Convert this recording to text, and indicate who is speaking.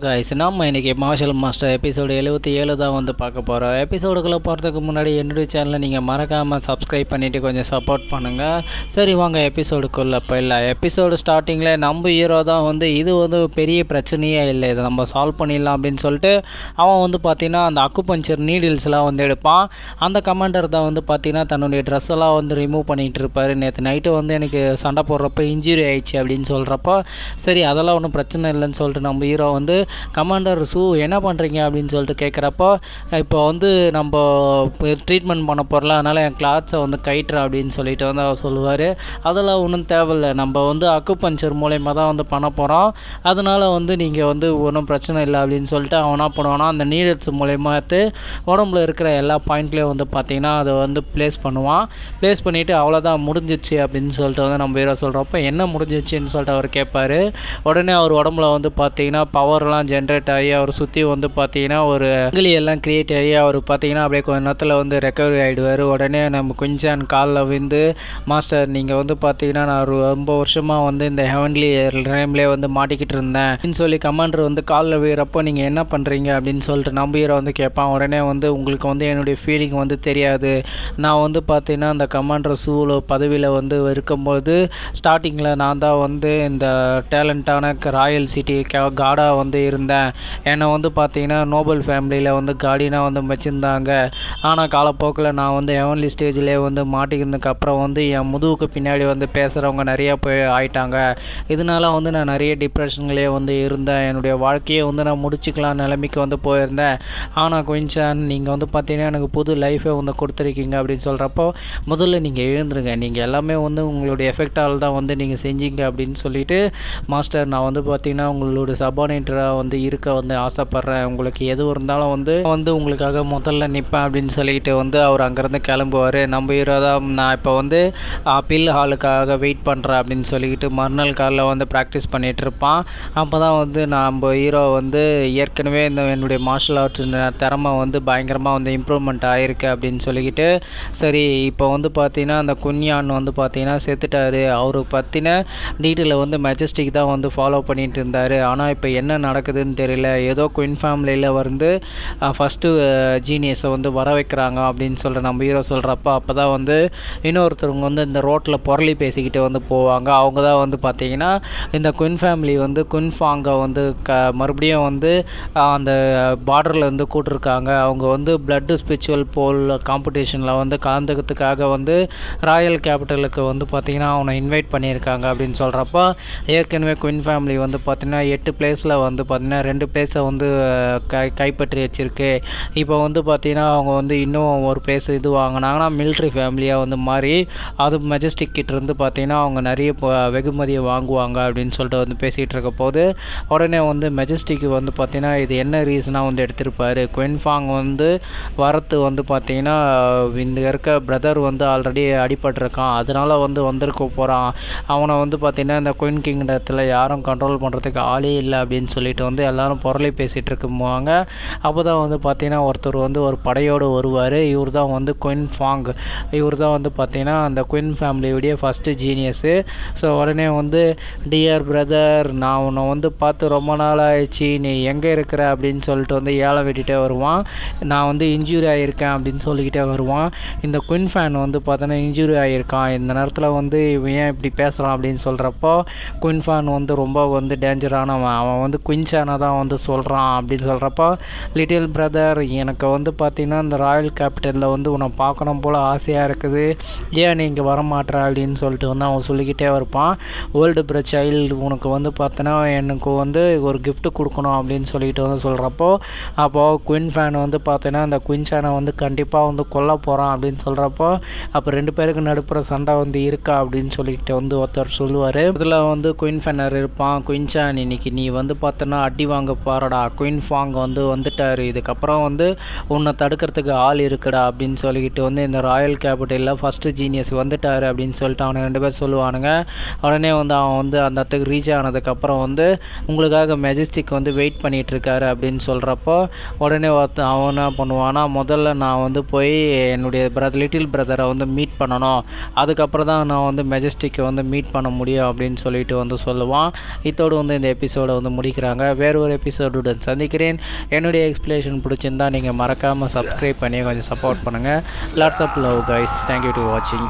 Speaker 1: Guys நம்ம இன்றைக்கி marshal master episode 77 தான் வந்து பார்க்க போகிறோம். எபிசோடுக்குள்ளே போகிறதுக்கு முன்னாடி என்னுடைய சேனலை நீங்கள் மறக்காமல் சப்ஸ்கிரைப் பண்ணிவிட்டு கொஞ்சம் சப்போர்ட் பண்ணுங்கள். சரி வாங்க எபிசோடுக்குள்ளே போயிடலாம். எபிசோடு ஸ்டார்டிங்கில் நம்ம ஹீரோ தான் வந்து இது வந்து பெரிய பிரச்சனையே இல்லை, இதை நம்ம சால்வ் பண்ணிடலாம் அப்படின்னு சொல்லிட்டு அவன் வந்து பார்த்திங்கன்னா அந்த அக்குபஞ்சர் நீடில்ஸ்லாம் வந்து எடுப்பான். அந்த கமாண்டர் தான் வந்து பார்த்திங்கன்னா தன்னுடைய ட்ரெஸ் எல்லாம் வந்து ரிமூவ் பண்ணிகிட்டு இருப்பார். நேற்று நைட்டு வந்து எனக்கு சண்டை போடுறப்ப இன்ஜுரி ஆயிடுச்சு அப்படின்னு சொல்கிறப்போ சரி அதெல்லாம் ஒன்றும் பிரச்சனை இல்லைன்னு சொல்லிட்டு நம்ம ஹீரோ வந்து கமாண்டர் என்ன பண்ணுறீங்க அப்படின்னு சொல்லிட்டு கேட்குறப்போ இப்போ வந்து நம்ம ட்ரீட்மெண்ட் பண்ண போகிறல, அதனால் என் கிளாத்ஸை வந்து கயிட்டுறேன் அப்படின்னு சொல்லிட்டு வந்து அவர் சொல்லுவார். அதெல்லாம் ஒன்றும் தேவையில்லை, நம்ம வந்து அக்குபஞ்சர் மூலயமா தான் வந்து பண்ண போகிறோம், அதனால் வந்து நீங்கள் வந்து ஒன்றும் பிரச்சனை இல்லை அப்படின்னு சொல்லிட்டு அவன் என்ன பண்ணுவானா அந்த நீடல்ஸ் மூலயமாத்து உடம்புல இருக்கிற எல்லா பாயிண்ட்லேயும் வந்து பார்த்திங்கன்னா அதை வந்து ப்ளேஸ் பண்ணுவான். ப்ளேஸ் பண்ணிவிட்டு அவ்வளோதான் முடிஞ்சிச்சு அப்படின்னு சொல்லிட்டு வந்து நம்ம ஹீரோ சொல்கிறப்ப என்ன முடிஞ்சிச்சுன்னு சொல்லிட்டு அவர் கேட்பார். உடனே அவர் உடம்புல வந்து பார்த்திங்கன்னா பவர்லாம் ஜென்ரேட் ஆகி அவர் சுற்றி வந்து பார்த்தீங்கன்னா ஒரு எல்லாம் கிரியேட் ஆகி அவர் பார்த்தீங்கன்னா அப்படியே கொஞ்ச நேரத்தில் வந்து ரெக்கவரி ஆகிடுவார். உடனே நம்ம கொஞ்சம் காலில் விழுந்து மாஸ்டர் நீங்கள் வந்து பார்த்தீங்கன்னா நான் ரொம்ப வருஷமாக வந்து இந்த ஹெவன்லி ரேம்லேயே வந்து மாட்டிக்கிட்டு இருந்தேன் அப்படின்னு சொல்லி கமாண்டர் வந்து காலில் விழுறப்போ நீங்கள் என்ன பண்ணுறீங்க அப்படின்னு சொல்லிட்டு நம்ம ஹீரோ வந்து கேட்பான். உடனே வந்து உங்களுக்கு வந்து என்னுடைய ஃபீலிங் வந்து தெரியாது, நான் வந்து பார்த்தீங்கன்னா அந்த கமாண்டர் பதவியில் வந்து இருக்கும்போது ஸ்டார்டிங்கில் நான் தான் வந்து இந்த டேலண்டான ராயல் சிட்டி கார்டாக வந்து இருந்தேன். என்னை வந்து பார்த்தீங்கன்னா நோபல் ஃபேமிலியில் வந்து கார்டியனாக வந்து வச்சுருந்தாங்க. ஆனால் காலப்போக்கில் நான் வந்து ஹெவன்லி ஸ்டேஜ்லேயே வந்து மாட்டிக்கிறதுக்கப்புறம் வந்து என் முதுகுக்கு பின்னாடி வந்து பேசுகிறவங்க நிறையா போய் ஆயிட்டாங்க. இதனால வந்து நான் நிறைய டிப்ரெஷன்லேயே வந்து இருந்தேன். என்னுடைய வாழ்க்கையை வந்து நான் முடிச்சுக்கலாம் நிலைமைக்கு வந்து போயிருந்தேன். ஆனால் கொஞ்சம் நீங்கள் வந்து பார்த்தீங்கன்னா எனக்கு புது லைஃபை வந்து கொடுத்துருக்கீங்க அப்படின்னு சொல்கிறப்போ முதல்ல நீங்கள் எழுந்துருங்க, நீங்கள் எல்லாமே வந்து உங்களுடைய எஃபெக்டால் தான் வந்து நீங்கள் செஞ்சீங்க அப்படின்னு சொல்லிட்டு மாஸ்டர் நான் வந்து பார்த்தீங்கன்னா உங்களுடைய சபார்டினேட்டராக வந்து இருக்க வந்து ஆசைப்பட்றேன், உங்களுக்கு எது இருந்தாலும் வந்து உங்களுக்காக முதல்ல நிற்பேன் அப்படின்னு சொல்லிட்டு வந்து அவர் அங்கேருந்து கிளம்புவார். நம்ம ஹீரோ தான் நான் இப்போ வந்து பில் ஹாலுக்காக வெயிட் பண்ணுறேன் அப்படின்னு சொல்லிக்கிட்டு மறுநாள் காலில் வந்து ப்ராக்டிஸ் பண்ணிகிட்டு இருப்பான். அப்போ தான் வந்து நம்ம ஹீரோ வந்து ஏற்கனவே இந்த என்னுடைய மார்ஷல் ஆர்ட் திறமை வந்து பயங்கரமாக வந்து இம்ப்ரூவ்மெண்ட் ஆகிருக்கு அப்படின்னு சொல்லிக்கிட்டு சரி இப்போ வந்து பார்த்தீங்கன்னா அந்த குன்யான் வந்து பார்த்தீங்கன்னா செத்துட்டார், அவரு பற்றின டீட்டெயிலை வந்து மெஜஸ்டிக் தான் வந்து ஃபாலோ பண்ணிட்டு இருந்தார். ஆனால் இப்போ என்ன நடக்குதுன்னு தெரியல, ஏதோ குயின் ஃபேமிலியில் வந்து ஃபஸ்ட்டு ஜீனியஸை வந்து வர வைக்கிறாங்க அப்படின்னு சொல்லிட்டு நம்ம ஹீரோ சொல்கிறப்ப அப்போ தான் வந்து இன்னொருத்தவங்க வந்து இந்த ரோட்டில் புரளி பேசிக்கிட்டு வந்து போவாங்க. அவங்க தான் வந்து பார்த்திங்கன்னா இந்த குயின் ஃபேமிலி வந்து குயின்ஃபாங்கை வந்து மறுபடியும் வந்து அந்த பார்டரில் வந்து கூட்டிருக்காங்க. அவங்க வந்து பிளட்டு ஸ்பிரிச்சுவல் போல் காம்படிஷனில் வந்து கலந்துக்கிறதுக்காக வந்து ராயல் கேபிட்டலுக்கு வந்து பார்த்திங்கன்னா அவனை இன்வைட் பண்ணியிருக்காங்க அப்படின்னு சொல்கிறப்போ ஏற்கனவே குயின் ஃபேமிலி வந்து பார்த்திங்கன்னா 8 பிளேஸில் வந்து பார்த்திங்கன்னா 2 பிளேஸை வந்து கைப்பற்றி வச்சுருக்கு. இப்போ வந்து பார்த்திங்கன்னா அவங்க வந்து இன்னும் ஒரு பிளேஸ் இது வாங்கினாங்கன்னா மிலிட்ரி ஃபேமிலியாக வந்து மாறி அது மெஜஸ்டிக் கிட்டேருந்து பார்த்திங்கன்னா அவங்க நிறைய வெகுமதியை வாங்குவாங்க அப்படின்னு சொல்லிட்டு வந்து பேசிகிட்டு இருக்க போது உடனே வந்து மெஜஸ்டிக் வந்து பார்த்திங்கன்னா இது என்ன ரீசனாக வந்து எடுத்திருப்பார், குயின்ஃபாங் வந்து வரத்து வந்து பார்த்திங்கன்னா இந்த இருக்க பிரதர் வந்து ஆல்ரெடி அடிபட்டிருக்கான், அதனால் வந்து வந்திருக்க போகிறான், அவனை வந்து பார்த்திங்கன்னா இந்த குயின் கிங்டத்தில் யாரும் கண்ட்ரோல் பண்ணுறதுக்கு ஆளே இல்லை அப்படின்னு சொல்லிட்டு வந்து எல்லாரும் புரளி பேசிகிட்டு இருக்கும்போவாங்க. அப்போ தான் வந்து பார்த்திங்கன்னா ஒருத்தர் வந்து ஒரு படையோடு வருவார். இவர் தான் வந்து குயின்ஃபாங், இவர் தான் வந்து பார்த்திங்கன்னா அந்த குயின் ஃபேமிலியுடைய ஃபஸ்ட்டு ஜீனியஸு. ஸோ உடனே வந்து டியர் பிரதர் நான் உன்னை வந்து பார்த்து ரொம்ப நாள் ஆயிடுச்சு, நீ எங்கே இருக்கிற அப்படின்னு சொல்லிட்டு வந்து ஏழை வெட்டிகிட்டே வருவான். நான் வந்து இன்ஜூரி ஆகியிருக்கேன் அப்படின்னு சொல்லிக்கிட்டே வருவான். இந்த குயின் ஃபேன் வந்து பார்த்தோன்னா இன்ஜூரி ஆகியிருக்கான், இந்த நேரத்தில் வந்து இவன் ஏன் இப்படி பேசுகிறான் அப்படின்னு சொல்கிறப்போ குயின் ஃபேன் வந்து ரொம்ப வந்து டேஞ்சரானவன், அவன் வந்து குயின்சானை தான் வந்து சொல்கிறான் அப்படின்னு சொல்கிறப்போ லிட்டில் பிரதர் எனக்கு வந்து பார்த்திங்கன்னா இந்த ராயல் கேபிட்டலில் வந்து உன்னை பார்க்கணும் போல் ஆசையாக இருக்குது, ஏன் நீங்கள் வரமாட்டேற அப்படின்னு சொல்லிட்டு வந்து அவன் சொல்லிக்கிட்டே இருப்பான். ஓல்டு சைல்டு உனக்கு வந்து பார்த்தோன்னா எனக்கு வந்து ஒரு கிஃப்ட் கொடுக்கணும் அப்படின்னு சொல்லிட்டு வந்து சொல்கிறப்போ அப்போது குயின் ஃபேன் வந்து பார்த்தோன்னா அந்த குயின்சானை வந்து கண்டிப்பாக வந்து கொல்ல போகிறான் அப்படின்னு சொல்கிறப்போ அப்போ 2 பேருக்கு நடுப்புற சண்டை வந்து இருக்கா அப்படின்னு சொல்லிட்டு வந்து ஒருத்தர் சொல்லுவார். இதில் வந்து குயின் ஃபேனர் இருப்பான், குயின்சான் இன்னைக்கு நீ வந்து பார்த்தோன்னா அடி வாங்க பாருடா, குயின்ஃபாங் வந்து வந்துட்டார், இதுக்கப்புறம் வந்து உன்னை தடுக்கிறதுக்கு ஆள் இருக்குடா அப்படின்னு சொல்லிக்கிட்டு வந்து இந்த ராயல் கேபிட்டலில் ஃபஸ்ட்டு ஜீனியஸ் வந்துட்டார் அப்படின்னு சொல்லிட்டு அவனை 2 பேர் சொல்லுவானுங்க. உடனே வந்து அவன் வந்து அந்த இடத்துக்கு ரீச் ஆனதுக்கப்புறம் வந்து உங்களுக்காக மெஜஸ்டிக் வந்து வெயிட் பண்ணிகிட்ருக்காரு அப்படின்னு சொல்கிறப்போ உடனே அவன் என்ன பண்ணுவான்னா முதல்ல நான் வந்து போய் என்னுடைய லிட்டில் பிரதரை வந்து மீட் பண்ணணும், அதுக்கப்புறம் தான் நான் வந்து மெஜஸ்டிக்கை வந்து மீட் பண்ண முடியும் அப்படின்னு சொல்லிட்டு வந்து சொல்லுவான். இதோடு வந்து இந்த எபிசோடை வந்து முடிக்கிறாங்க. வேறு ஒரு எபிசோடுடன் சந்திக்கிறேன். என்னுடைய எக்ஸ்பிளேஷன் பிடிச்சிருந்தா நீங்கள் மறக்காமல் சப்ஸ்கிரைப் பண்ணி கொஞ்சம் சப்போர்ட் பண்ணுங்கள். Lots of love guys. Thank you to வாட்சிங்.